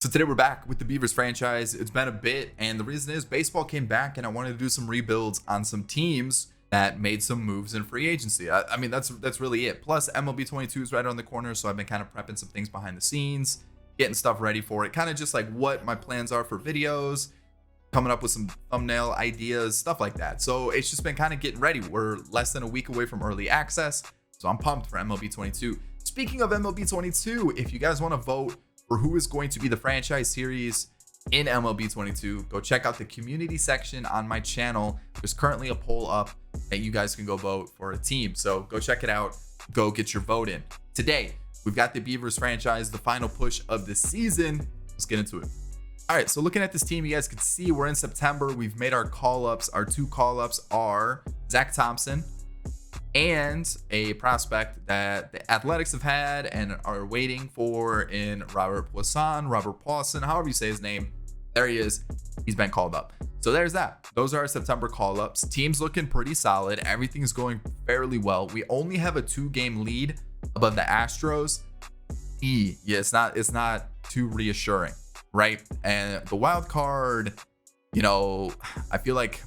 So today we're back with the Beavers franchise. It's been a bit, and the reason is baseball came back, and I wanted to do some rebuilds on some teams that made some moves in free agency. I mean, that's really it. Plus, MLB 22 is right around the corner, so I've been kind of prepping some things behind the scenes, getting stuff ready for it, kind of just like what my plans are for videos, coming up with some thumbnail ideas, stuff like that. So it's just been kind of getting ready. We're less than a week away from early access, so I'm pumped for MLB 22. Speaking of MLB 22, if you guys want to vote for who is going to be the franchise series in MLB 22, go check out the community section on my channel. There's currently a poll up that you guys can go vote for a team. So go check it out. Go get your vote in. Today, we've got the Beavers franchise, the final push of the season. Let's get into it. All right, so looking at this team, you guys can see we're in September. We've made our call-ups. Our two call-ups are Zach Thompson and a prospect that the Athletics have had and are waiting for in Robert Poisson, however you say his name. There he is. He's been called up. So there's that. Those are our September call-ups. Team's looking pretty solid. Everything's going fairly well. We only have a 2-game lead above the Astros. Yeah, it's not too reassuring, right? And the wild card, I feel like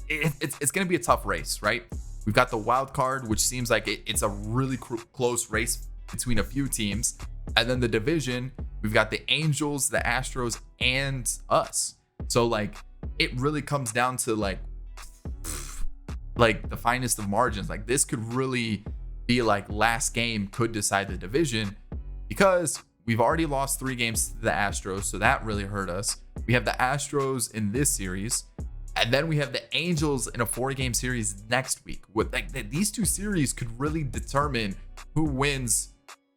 it's going to be a tough race, right? We've got the wild card, which seems like it's a really close race between a few teams. And then the division, we've got the Angels, the Astros, and us. So it really comes down to like the finest of margins. Like this could really be like last game could decide the division, because we've already lost 3 games to the Astros. So that really hurt us. We have the Astros in this series. And then we have the Angels in a 4-game series next week. With these 2 series could really determine who wins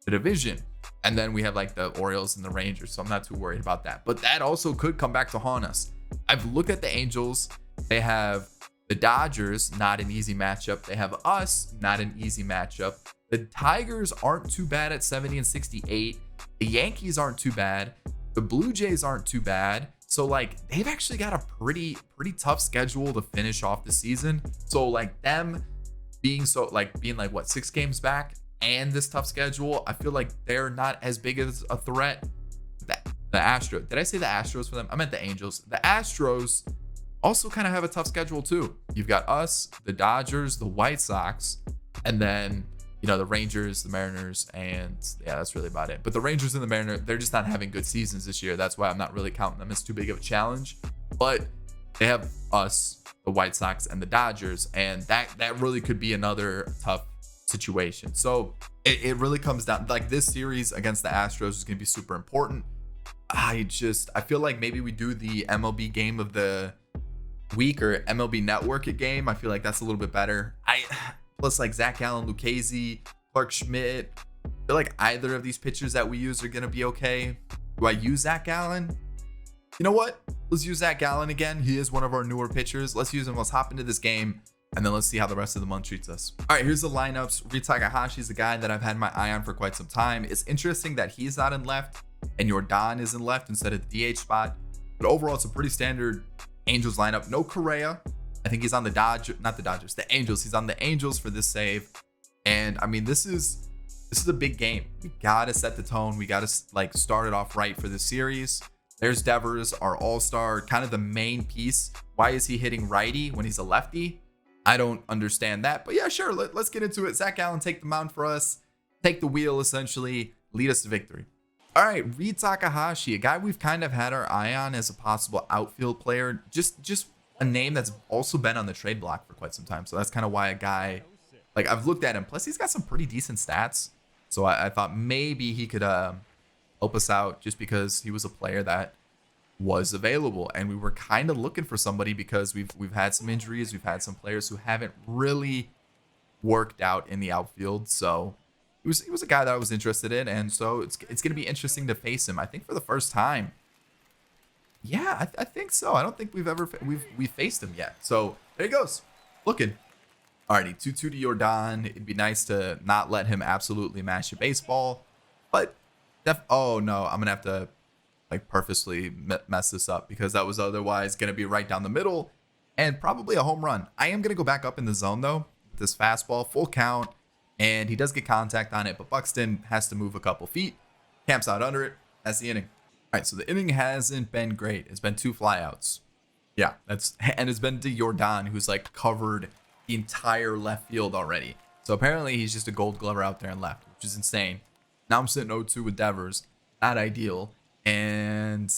the division. And then we have the Orioles and the Rangers. So I'm not too worried about that. But that also could come back to haunt us. I've looked at the Angels. They have the Dodgers, not an easy matchup. They have us, not an easy matchup. The Tigers aren't too bad at 70 and 68. The Yankees aren't too bad. The Blue Jays aren't too bad. So they've actually got a pretty tough schedule to finish off the season. So them being 6 games back and this tough schedule, I feel like they're not as big as a threat. The Astros. Did I say the Astros for them? I meant the Angels. The Astros also kind of have a tough schedule too. You've got us, the Dodgers, the White Sox, and then the Rangers, the Mariners, and yeah, that's really about it. But the Rangers and the Mariners, they're just not having good seasons this year. That's why I'm not really counting them as too big of a challenge. But they have us, the White Sox, and the Dodgers, and that really could be another tough situation. So it really comes down this series against the Astros is going to be super important. I feel like maybe we do the MLB game of the week or MLB Network game. I feel like that's a little bit better. Plus Zach Gallen, Lucchesi, Clark Schmidt. I feel like either of these pitchers that we use are going to be okay. Do I use Zach Gallen? You know what? Let's use Zach Gallen again. He is one of our newer pitchers. Let's use him. Let's hop into this game, and then let's see how the rest of the month treats us. All right, here's the lineups. Ryu Takahashi is a guy that I've had my eye on for quite some time. It's interesting that he's not in left and Jordan is in left instead of the DH spot. But overall, it's a pretty standard Angels lineup. No Correa. I think he's on the Angels. He's on the Angels for this save. And I mean, this is a big game. We gotta set the tone. We gotta start it off right for this series. There's Devers, our all-star, kind of the main piece. Why is he hitting righty when he's a lefty? I don't understand that. But yeah, sure. Let's get into it. Zach Gallen, take the mound for us. Take the wheel, essentially. Lead us to victory. All right, Ryu Takahashi, a guy we've kind of had our eye on as a possible outfield player. Just a name that's also been on the trade block for quite some time. So that's kind of why a guy, I've looked at him. Plus, he's got some pretty decent stats. So I thought maybe he could help us out just because he was a player that was available. And we were kind of looking for somebody because we've had some injuries. We've had some players who haven't really worked out in the outfield. So he was a guy that I was interested in. And so it's going to be interesting to face him, I think, for the first time. Yeah, I think so. I don't think we've faced him yet. So there he goes. Looking. Alrighty, 2-2 to Jordan. It'd be nice to not let him absolutely mash a baseball. But, oh no, I'm going to have to purposely mess this up because that was otherwise going to be right down the middle and probably a home run. I am going to go back up in the zone though. With this fastball, full count. And he does get contact on it, but Buxton has to move a couple feet. Camps out under it. That's the inning. All right, so the inning hasn't been great. It's been 2 flyouts. Yeah, and it's been to Jordan, who's like covered the entire left field already. So apparently he's just a gold glover out there and left, which is insane. Now I'm sitting 0-2 with Devers. Not ideal. And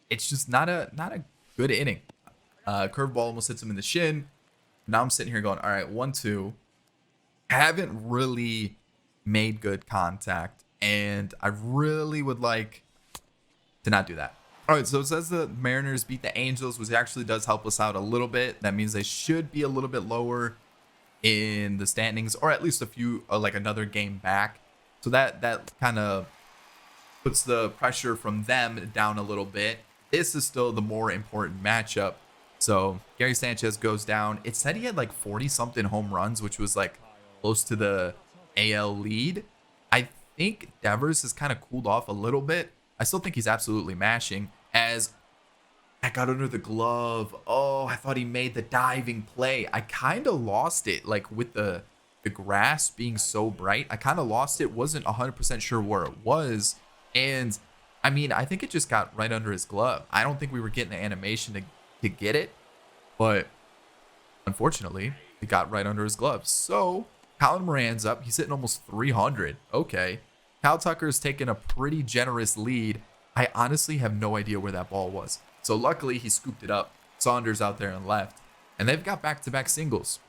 it's just not a good inning. Curveball almost hits him in the shin. Now I'm sitting here going, all right, 1-2. Haven't really made good contact. And I really would like to not do that. All right, so it says the Mariners beat the Angels, which actually does help us out a little bit. That means they should be a little bit lower in the standings, or at least a few, like another game back. So that kind of puts the pressure from them down a little bit. This is still the more important matchup. So Gary Sanchez goes down. It said he had like 40-something home runs, which was like close to the AL lead. I think Devers has kind of cooled off a little bit. I still think he's absolutely mashing. As I got under the glove. Oh, I thought he made the diving play. I kind of lost it, like with the grass being so bright. I kind of lost it. Wasn't 100% sure where it was. And I mean, I think it just got right under his glove. I don't think we were getting the animation to get it. But unfortunately, it got right under his glove. So Colin Moran's up. He's hitting almost 300. Okay. Kyle Tucker's taken a pretty generous lead. I honestly have no idea where that ball was. So luckily he scooped it up. Saunders out there and left. And they've got back-to-back singles.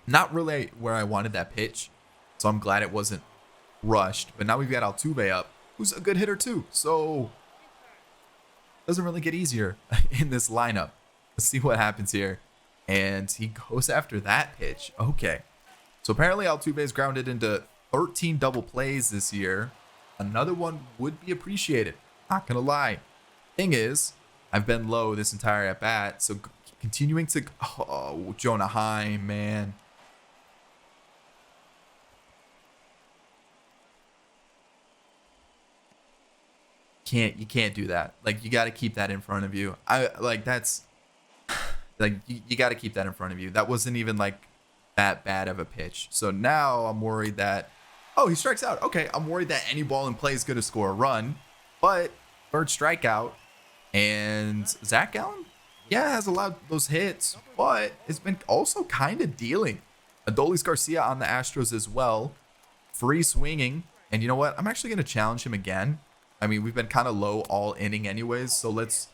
Not really where I wanted that pitch. So I'm glad it wasn't rushed. But now we've got Altuve up, who's a good hitter too. So doesn't really get easier in this lineup. Let's see what happens here. And he goes after that pitch. Okay. So apparently Altuve's grounded into 13 double plays this year. Another one would be appreciated. Not gonna lie. Thing is, I've been low this entire at bat, so continuing to Jonah Heim, man. You can't do that. Like, you got to keep that in front of you. That's like you got to keep that in front of you. That wasn't even like that bad of a pitch. So now I'm worried that, oh, he strikes out. Okay, I'm worried that any ball in play is going to score a run. But third strikeout. And Zach Gallen, yeah, has allowed those hits, but it's been also kind of dealing. Adolis Garcia on the Astros as well. Free swinging. And you know what? I'm actually going to challenge him again. I mean, we've been kind of low all inning anyways. So let's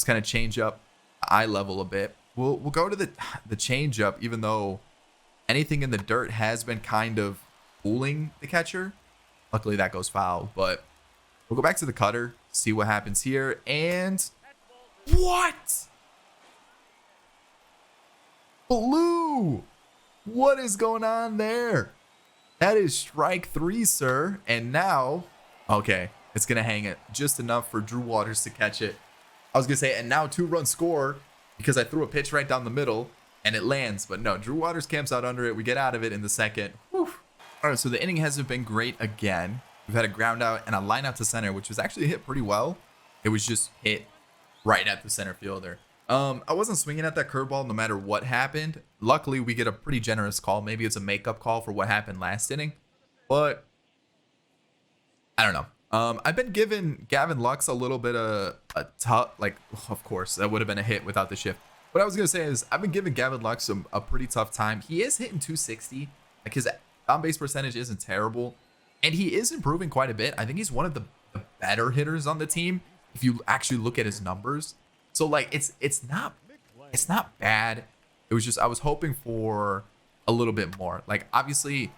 kind of change up eye level a bit. We'll go to the change up, even though anything in the dirt has been kind of fooling the catcher. Luckily that goes foul, but we'll go back to the cutter, see what happens here. And what? Blue. What is going on there? That is strike 3, sir. And now, okay, it's going to hang it just enough for Drew Waters to catch it. I was going to say, and now 2-run score because I threw a pitch right down the middle and it lands. But no, Drew Waters camps out under it. We get out of it in the second. Whew. All right, so the inning hasn't been great again. We've had a ground out and a line out to center, which was actually hit pretty well. It was just hit right at the center fielder. I wasn't swinging at that curveball no matter what happened. Luckily, we get a pretty generous call. Maybe it's a makeup call for what happened last inning. But I don't know. I've been giving Gavin Lux a little bit of a tough, like, of course, that would have been a hit without the shift. What I was going to say is I've been giving Gavin Lux a pretty tough time. He is hitting 260. Like, his on-base percentage isn't terrible. And he is improving quite a bit. I think he's one of the better hitters on the team if you actually look at his numbers. So, like, it's not bad. It was just I was hoping for a little bit more. Like, obviously,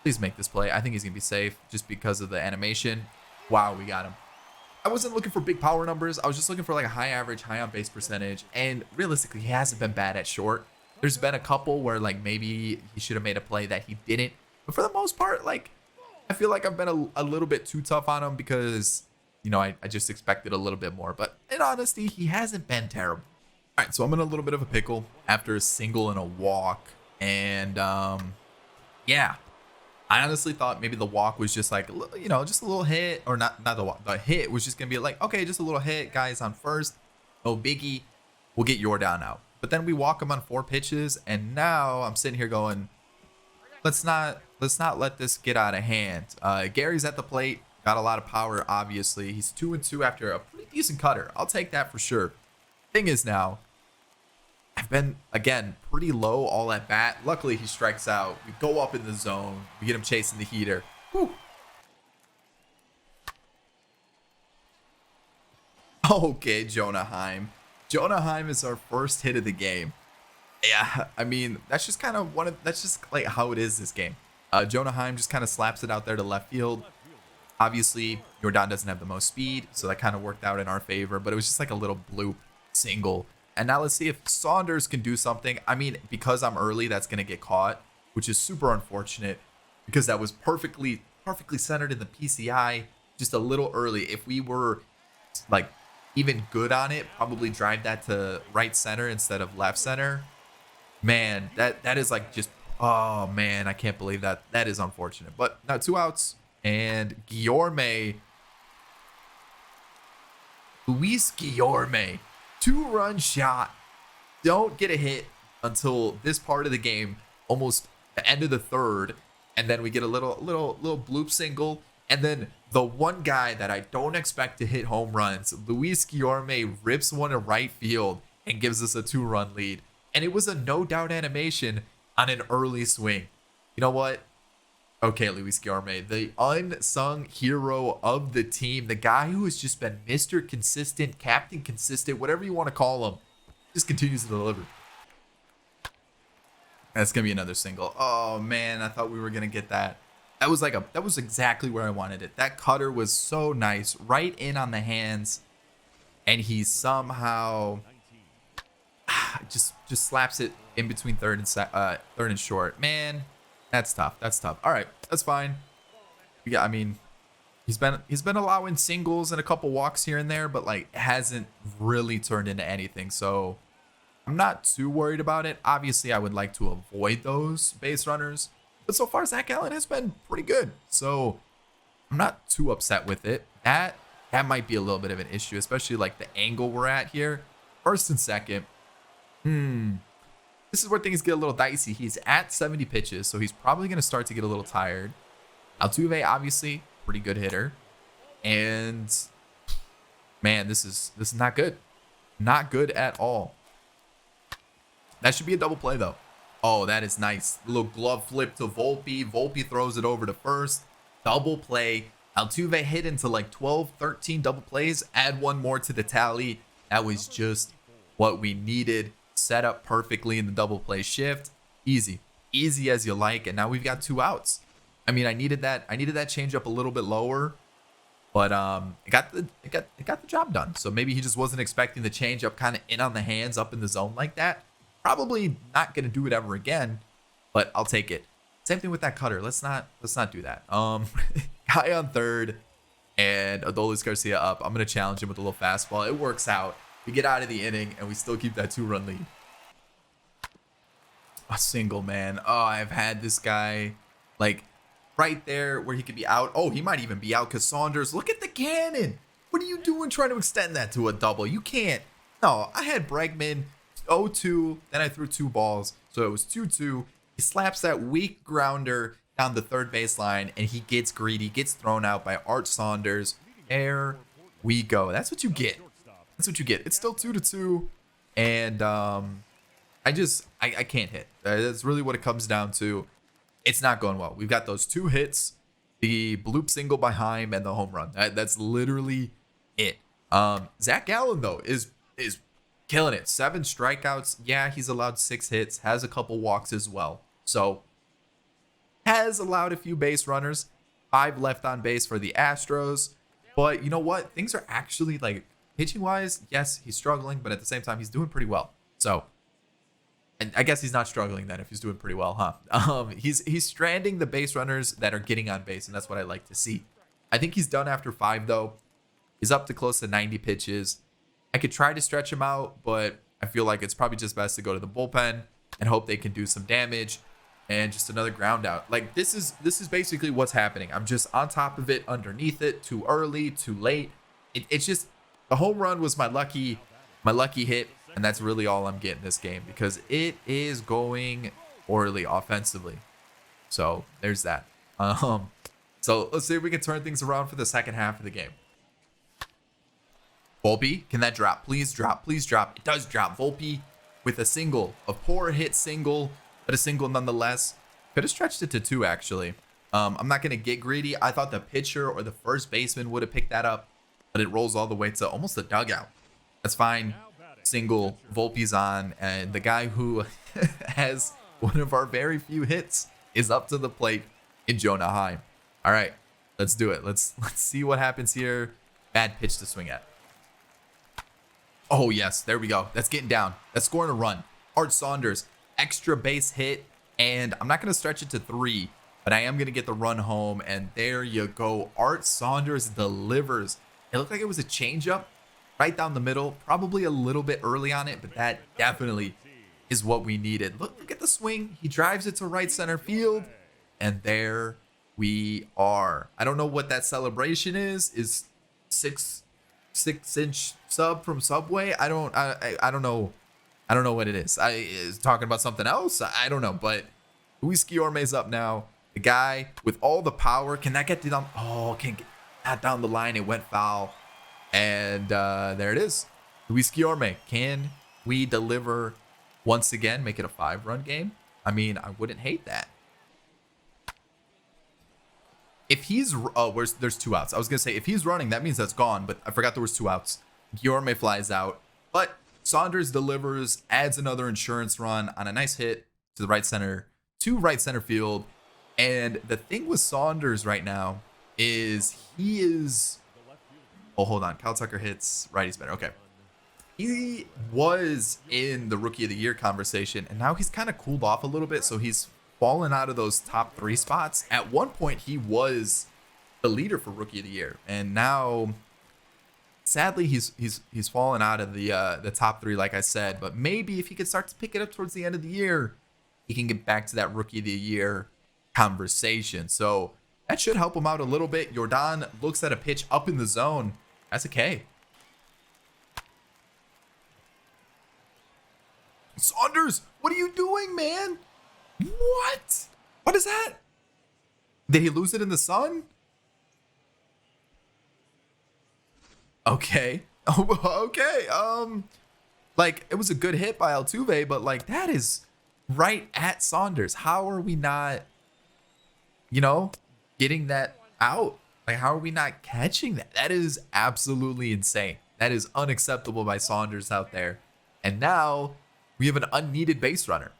please make this play. I think he's going to be safe just because of the animation. Wow, we got him. I wasn't looking for big power numbers. I was just looking for like a high average, high on base percentage. And realistically, he hasn't been bad at short. There's been a couple where like maybe he should have made a play that he didn't. But for the most part, like, I feel like I've been a little bit too tough on him because, you know, I just expected a little bit more. But in honesty, he hasn't been terrible. All right, so I'm in a little bit of a pickle after a single and a walk. And yeah. I honestly thought maybe the walk was just like, you know, just a little hit, or not the walk. The hit was just going to be like, okay, just a little hit. Guys on first. No biggie. We'll get Jordan out. But then we walk him on 4 pitches. And now I'm sitting here going, let's not let this get out of hand. Gary's at the plate. Got a lot of power, obviously. He's 2-2 after a pretty decent cutter. I'll take that for sure. Thing is now, I've been, again, pretty low all at bat. Luckily, he strikes out. We go up in the zone. We get him chasing the heater. Whew. Okay, Jonah Heim. Jonah Heim is our first hit of the game. Yeah, I mean, that's just kind of that's just like how it is this game. Jonah Heim just kind of slaps it out there to left field. Obviously, Jordan doesn't have the most speed, so that kind of worked out in our favor, but it was just like a little bloop single. And now let's see if Saunders can do something. I mean, because I'm early, that's going to get caught, which is super unfortunate because that was perfectly centered in the PCI, just a little early. If we were like even good on it, probably drive that to right center instead of left center. Man, that is like just, oh man, I can't believe that. That is unfortunate. But now 2 outs, and Luis Guillorme, 2-run shot. Don't get a hit until this part of the game, almost the end of the third, and then we get a little bloop single, and then the one guy that I don't expect to hit home runs, Luis Guillorme, rips one to right field and gives us a 2-run lead. And it was a no doubt animation on an early swing. You know what? Okay, Luis Guillorme, the unsung hero of the team, the guy who has just been Mr. Consistent, Captain Consistent, whatever you want to call him, just continues to deliver. That's gonna be another single. Oh man, I thought we were gonna get that. That was exactly where I wanted it. That cutter was so nice, right in on the hands, and he somehow just slaps it in between third and short. Man, that's tough. That's tough. All right, that's fine. Yeah, I mean, he's been allowing singles and a couple walks here and there, but like hasn't really turned into anything. So I'm not too worried about it. Obviously, I would like to avoid those base runners, but so far Zach Allen has been pretty good. So I'm not too upset with it. That might be a little bit of an issue, especially like the angle we're at here. First and second. This is where things get a little dicey. He's at 70 pitches, so he's probably going to start to get a little tired. Altuve, obviously, pretty good hitter. And, man, this is not good. Not good at all. That should be a double play, though. Oh, that is nice. Little glove flip to Volpe. Volpe throws it over to first. Double play. Altuve hit into like 12, 13 double plays. Add one more to the tally. That was just what we needed. Set up perfectly in the double play shift. Easy as you like. And now we've got 2 outs. I mean, I needed that change up a little bit lower, but it got the job done. So maybe he just wasn't expecting the change up kind of in on the hands up in the zone like that. Probably not gonna do it ever again, but I'll take it. Same thing with that cutter. Let's not do that. Guy on third and Adolis Garcia up. I'm gonna challenge him with a little fastball. It works out. We get out of the inning, and we still keep that 2-run lead. A single, man. Oh, I've had this guy, like, right there where he could be out. Oh, he might even be out because Saunders, look at the cannon. What are you doing trying to extend that to a double? You can't. No, I had Bregman 0-2, then I threw 2 balls, so it was 2-2. He slaps that weak grounder down the third baseline, and he gets greedy, gets thrown out by Art Saunders. There we go. That's what you get. That's what you get. It's still 2-2, and I can't hit. That's really what it comes down to. It's not going well. We've got those 2 hits, the bloop single by Heim, and the home run. That's literally it. Zach Allen though is killing it. 7 strikeouts. Yeah, he's allowed 6 hits. Has a couple walks as well. So has allowed a few base runners. 5 left on base for the Astros. But you know what? Things are actually like. Pitching wise, yes, he's struggling, but at the same time, he's doing pretty well. So, and I guess he's not struggling then if he's doing pretty well, huh? He's stranding the base runners that are getting on base, and that's what I like to see. I think he's done after 5 though. He's up to close to 90 pitches. I could try to stretch him out, but I feel like it's probably just best to go to the bullpen and hope they can do some damage and just another ground out. Like this is basically what's happening. I'm just on top of it, underneath it, too early, too late. It's just. The home run was my lucky hit, and that's really all I'm getting this game because it is going poorly offensively. So there's that. So let's see if we can turn things around for the second half of the game. Volpe, can that drop? Please drop. Please drop. It does drop. Volpe with a single. A poor hit single, but a single nonetheless. Could have stretched it to 2, actually. I'm not going to get greedy. I thought the pitcher or the first baseman would have picked that up, but it rolls all the way to almost the dugout. That's fine. Single. Volpe's on, and the guy who has one of our very few hits is up to the plate in Jonah High. All right, let's do it. Let's see what happens here. Bad pitch to swing at. Oh, yes, there we go. That's getting down. That's scoring a run. Art Saunders, extra base hit, and I'm not going to stretch it to 3, but I am going to get the run home, and there you go. Art Saunders delivers. It looked like it was a changeup right down the middle, probably a little bit early on it, but that definitely is what we needed. Look at the swing. He drives it to right center field, and there we are. I don't know what that celebration is. Is 6-inch sub from Subway? I don't know. I don't know what it is. Is talking about something else? I don't know. But Luis Guillorme's up now. The guy with all the power. Can that get down? Oh, can't get that down the line. It went foul. And there it is. Luis Guillorme. Can we deliver once again? Make it a 5-run game? I mean, I wouldn't hate that. If he's there's 2 outs. I was gonna say if he's running, that means that's gone, but I forgot there was 2 outs. Guillorme flies out, but Saunders delivers, adds another insurance run on a nice hit to the right center field. And the thing with Saunders right now is he is. Oh, hold on. Kyle Tucker hits righty's better. Okay. He was in the Rookie of the Year conversation, and now he's kind of cooled off a little bit, so he's fallen out of those top 3 spots. At one point, he was the leader for Rookie of the Year, and now, sadly, he's fallen out of the top 3, like I said. But maybe if he could start to pick it up towards the end of the year, he can get back to that Rookie of the Year conversation. So that should help him out a little bit. Jordan looks at a pitch up in the zone. That's a K. Saunders, what are you doing, man? What? What is that? Did he lose it in the sun? Okay. Oh, okay. Like, it was a good hit by Altuve, but like that is right at Saunders. How are we not, getting that out? Like, how are we not catching that? That is absolutely insane. That is unacceptable by Saunders out there. And now we have an unneeded base runner.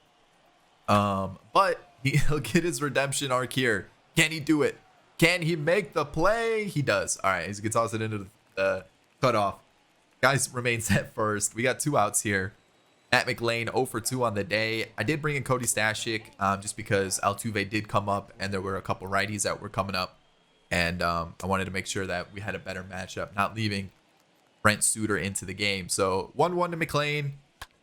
But he'll get his redemption arc here. Can he do it? Can he make the play? He does. All right, he's gonna toss it into the cutoff. Guys remains at first. We got 2 outs here. Matt McLean 0 for 2 on the day. I did bring in Cody Stashik just because Altuve did come up, and there were a couple righties that were coming up, and I wanted to make sure that we had a better matchup, not leaving Brent Suter into the game. So 1-1 to McLean,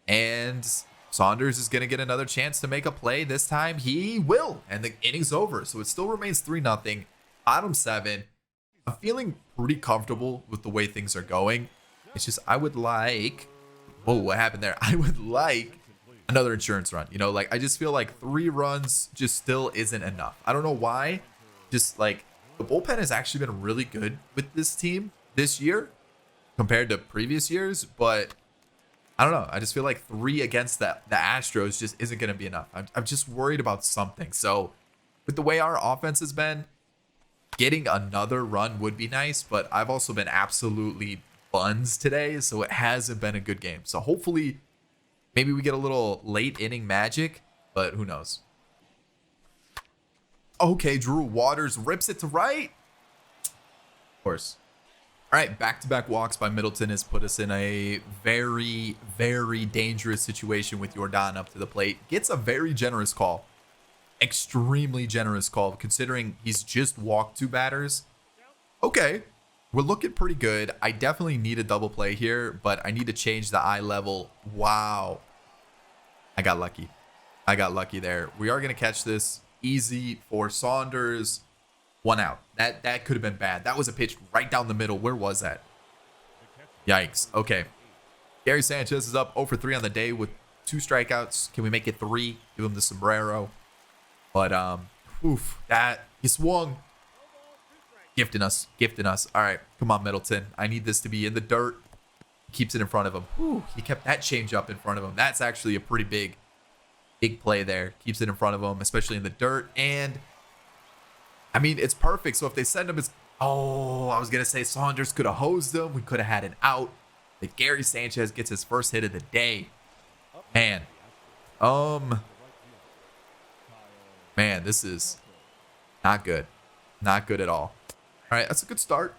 and Saunders is going to get another chance to make a play. This time he will, and the inning's over. So it still remains 3-0, bottom 7. I'm feeling pretty comfortable with the way things are going. It's just I would like, whoa, what happened there? I would like another insurance run. Like I just feel like 3 runs just still isn't enough. I don't know why. Just like the bullpen has actually been really good with this team this year compared to previous years, but I don't know. I just feel like 3 against the Astros just isn't going to be enough. I'm just worried about something. So with the way our offense has been, getting another run would be nice, but I've also been absolutely buns today, so it hasn't been a good game. So hopefully maybe we get a little late inning magic, but who knows. Okay, Drew Waters rips it to right. Of course. All right, back-to-back walks by Middleton has put us in a very, very dangerous situation with Jordan up to the plate. Gets a very generous call. Extremely generous call, considering he's just walked 2 batters. Okay, we're looking pretty good. I definitely need a double play here, but I need to change the eye level. Wow. I got lucky. I got lucky there. We are going to catch this easy for Saunders. 1 out. That could have been bad. That was a pitch right down the middle. Where was that? Yikes. Okay. Gary Sanchez is up 0 for 3 on the day with 2 strikeouts. Can we make it 3? Give him the sombrero. But that he swung. Gifting us. Gifting us. All right. Come on, Middleton. I need this to be in the dirt. Keeps it in front of him. Ooh, he kept that change up in front of him. That's actually a pretty big play there. Keeps it in front of him, especially in the dirt. And I mean, it's perfect. So if they send him, it's, oh, I was going to say Saunders could have hosed him. We could have had an out. But Gary Sanchez gets his first hit of the day. Man. Man, this is not good. Not good at all. All right, that's a good start.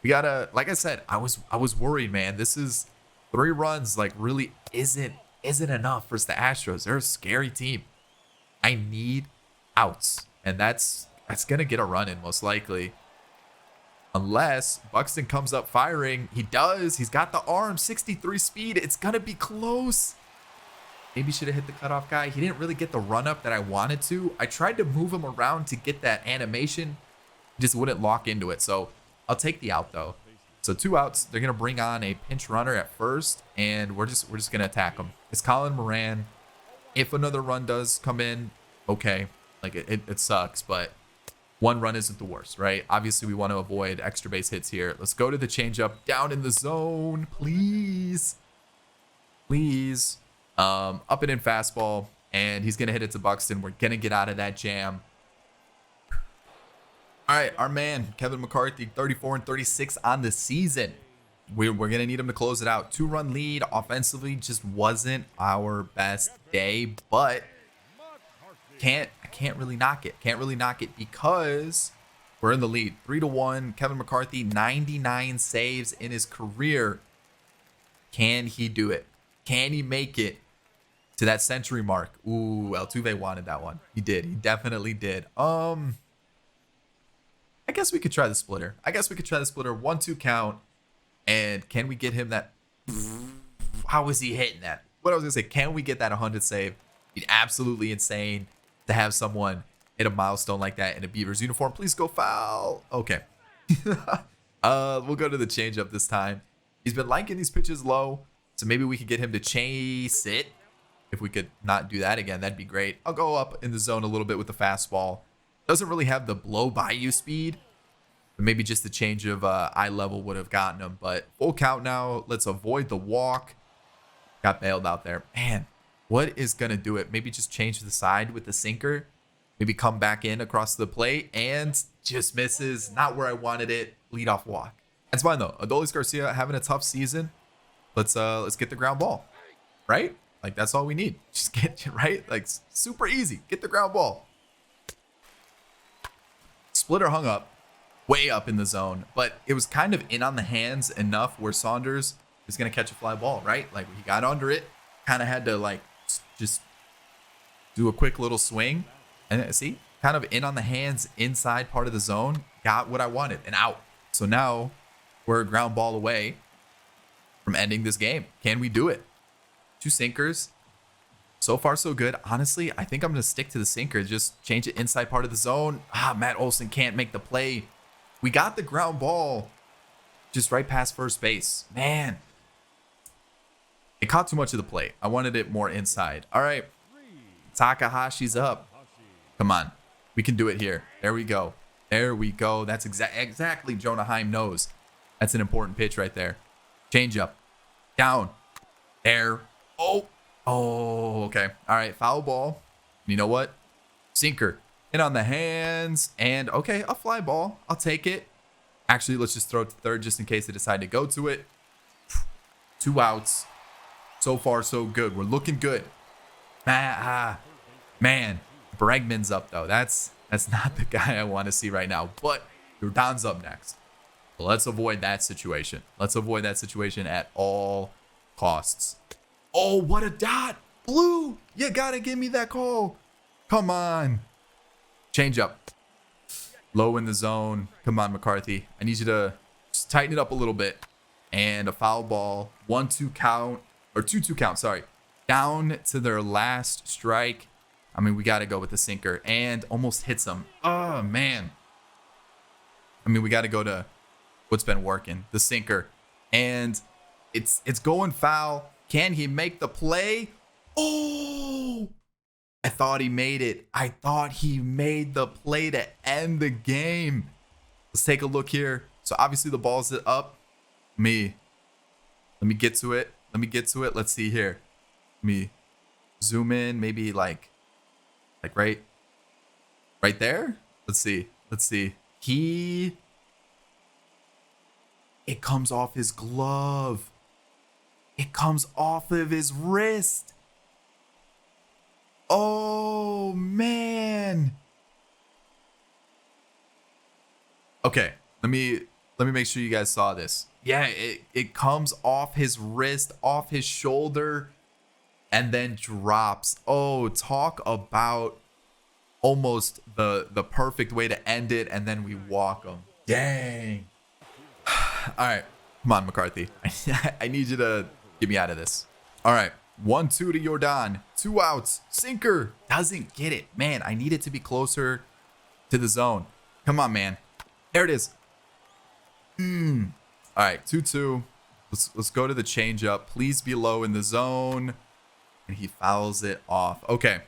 We gotta, like I said, I was worried, man. This is 3 runs, like, really isn't enough versus the Astros. They're a scary team. I need outs, and that's gonna get a run in most likely, unless Buxton comes up firing. He does. He's got the arm, 63 speed. It's gonna be close. Maybe should have hit the cutoff guy. He didn't really get the run up that I wanted to. I tried to move him around to get that animation. He just wouldn't lock into it. So I'll take the out though. So 2 outs. They're gonna bring on a pinch runner at first, and we're just gonna attack him. It's Colin Moran. If another run does come in, okay. Like it sucks, but 1 run isn't the worst, right? Obviously, we want to avoid extra base hits here. Let's go to the changeup down in the zone, please, please. Up and in fastball, and he's gonna hit it to Buxton. We're gonna get out of that jam. All right, our man Kevin McCarthy, 34-36 on the season. We're gonna need him to close it out. 2-run lead. Offensively, just wasn't our best day, but I can't really knock it. Can't really knock it because we're in the lead, 3-1. Kevin McCarthy, 99 saves in his career. Can he do it? Can he make it to that century mark? Ooh, Altuve wanted that one. He did. He definitely did. I guess we could try the splitter. 1-2 count. And can we get him that? How is he hitting that? What I was gonna say, can we get that 100 save? It'd be absolutely insane to have someone hit a milestone like that in a Beavers uniform. Please go foul. Okay. We'll go to the changeup this time. He's been liking these pitches low, so maybe we could get him to chase it. If we could not do that again, that'd be great. I'll go up in the zone a little bit with the fastball. Doesn't really have the blow by you speed, but maybe just the change of eye level would have gotten him. But full count now. Let's avoid the walk. Got bailed out there. Man, what is going to do it? Maybe just change the side with the sinker. Maybe come back in across the plate and just misses. Not where I wanted it. Leadoff walk. That's fine though. Adolis Garcia having a tough season. Let's get the ground ball, right? Like, that's all we need. Just get, right? Like, super easy. Get the ground ball. Splitter hung up, way up in the zone, but it was kind of in on the hands enough where Saunders is going to catch a fly ball, right? Like, he got under it, kind of had to, like, just do a quick little swing. And see, kind of in on the hands, inside part of the zone. Got what I wanted, an out. So now we're a ground ball away from ending this game. Can we do it? 2 sinkers. So far, so good. Honestly, I think I'm going to stick to the sinker. Just change it inside part of the zone. Matt Olson can't make the play. We got the ground ball just right past first base. Man. It caught too much of the plate. I wanted it more inside. All right. Takahashi's up. Come on. We can do it here. There we go. There we go. That's exactly Jonah Heim knows. That's an important pitch right there. Change up. Down. There. Oh, okay. All right, foul ball. You know what? Sinker. In on the hands. And, okay, a fly ball. I'll take it. Actually, let's just throw it to third just in case they decide to go to it. 2 outs. So far, so good. We're looking good. Man, Bregman's up, though. That's not the guy I want to see right now. But Jordan's up next. So let's avoid that situation. Let's avoid that situation at all costs. Oh, what a dot. Blue, you got to give me that call. Come on. Change up. Low in the zone. Come on, McCarthy. I need you to just tighten it up a little bit. And a foul ball. 1-2 count. Or 2-2 count, sorry. Down to their last strike. I mean, we got to go with the sinker. And almost hits them. Oh, man. I mean, we got to go to what's been working. The sinker. And it's going foul. Can he make the play? Oh, I thought he made it. I thought he made the play to end the game. Let's take a look here. So obviously the ball's up. Let me get to it. Let's see here. Let me zoom in, maybe like right there. Let's see. It comes off his glove. It comes off of his wrist. Oh man. Okay, let me make sure you guys saw this. Yeah, it comes off his wrist, off his shoulder, and then drops. Oh, talk about almost the perfect way to end it, and then we walk him. Dang. All right, come on, McCarthy. I need you to get me out of this. All right, 1-2 to Jordan. 2 outs. Sinker doesn't get it. Man, I need it to be closer to the zone. Come on, man. There it is. All right, 2-2. Let's go to the changeup. Please be low in the zone. And he fouls it off. Okay.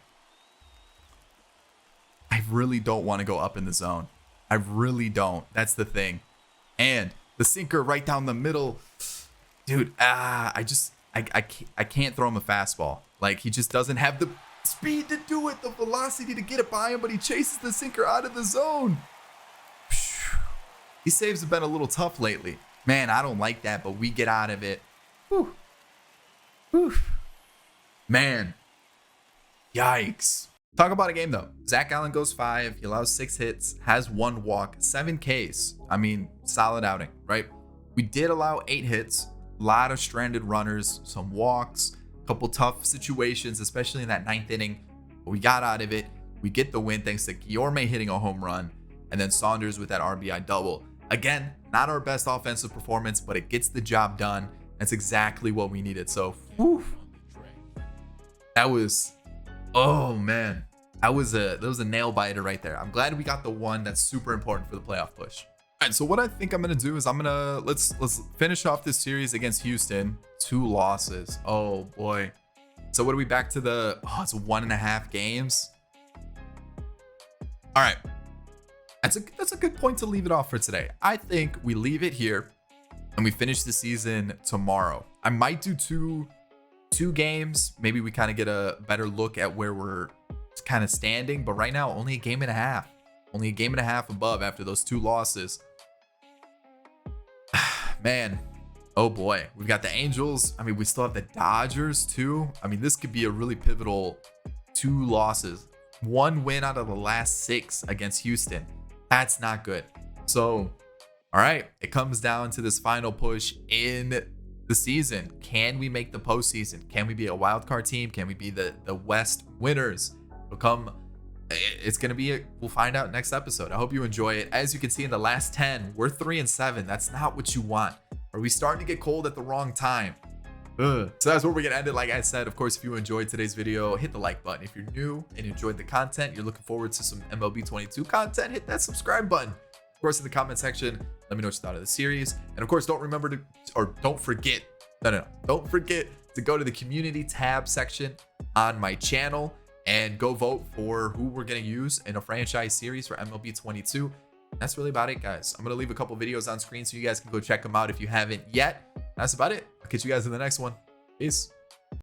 I really don't want to go up in the zone. I really don't. That's the thing. And the sinker right down the middle. Dude, I can't throw him a fastball. Like, he just doesn't have the speed to do it, the velocity to get it by him, but he chases the sinker out of the zone. These saves have been a little tough lately. Man, I don't like that, but we get out of it. Whew. Whew. Man. Yikes. Talk about a game, though. Zach Allen goes 5. He allows 6 hits, has 1 walk, 7 Ks. I mean, solid outing, right? We did allow 8 hits, a lot of stranded runners, some walks, a couple tough situations, especially in that 9th inning. But we got out of it. We get the win thanks to Guillorme hitting a home run, and then Saunders with that RBI double. Again, not our best offensive performance, but it gets the job done. That's exactly what we needed. So, whew, that was, oh man, that was a nail biter right there. I'm glad we got the one that's super important for the playoff push. All right, so what I think I'm gonna do is let's finish off this series against Houston. 2 losses. Oh boy. So what are we back to it's 1.5 games. All right. That's a good point to leave it off for today. I think we leave it here and we finish the season tomorrow. I might do two games. Maybe we kind of get a better look at where we're kind of standing. But right now, only a game and a half. Only a game and a half above after those 2 losses. Man, oh boy. We've got the Angels. I mean, we still have the Dodgers too. I mean, this could be a really pivotal 2 losses. 1 win out of the last 6 against Houston. That's not good. So, all right, it comes down to this final push in the season. Can we make the postseason? Can we be a wild card team? Can we be the West winners? It's going to be we'll find out next episode. I hope you enjoy it. As you can see in the last 10, we're 3-7. That's not what you want. Are we starting to get cold at the wrong time? So that's where we're gonna end it. Like I said, of course, if you enjoyed today's video, hit the like button. If you're new and you enjoyed the content, you're looking forward to some MLB 22 content, hit that subscribe button. Of course, in the comment section, let me know what you thought of the series. And of course, don't forget to go to the community tab section on my channel and go vote for who we're gonna use in a franchise series for MLB 22. That's really about it, guys. I'm gonna leave a couple videos on screen so you guys can go check them out if you haven't yet. That's about it. I'll catch you guys in the next one. Peace.